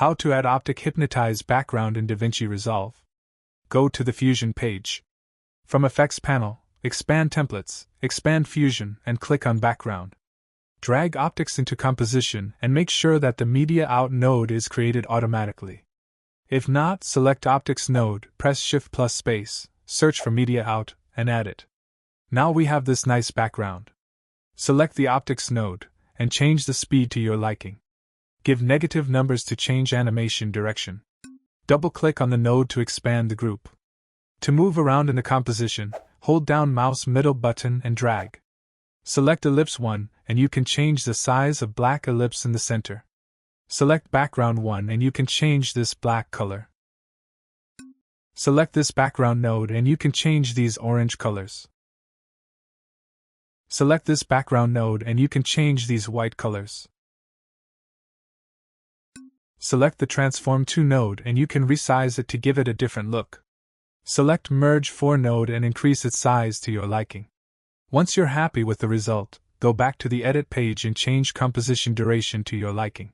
How to add OPTIC HYPNOTIZE background in DaVinci Resolve. Go to the Fusion page. From Effects panel, expand Templates, expand Fusion, and click on Background. Drag optics into composition and make sure that the Media Out node is created automatically. If not, select Optics node, press Shift plus space, search for Media Out, and add it. Now we have this nice background. Select the Optics node, and change the speed to your liking. Give negative numbers to change animation direction. Double-click on the node to expand the group. To move around in the composition, hold down mouse middle button and drag. Select Ellipse 1, and you can change the size of black ellipse in the center. Select Background 1 and you can change this black color. Select this background node and you can change these orange colors. Select this background node and you can change these white colors. Select the Transform to node and you can resize it to give it a different look. Select Merge 4 node and increase its size to your liking. Once you're happy with the result, go back to the Edit page and change composition duration to your liking.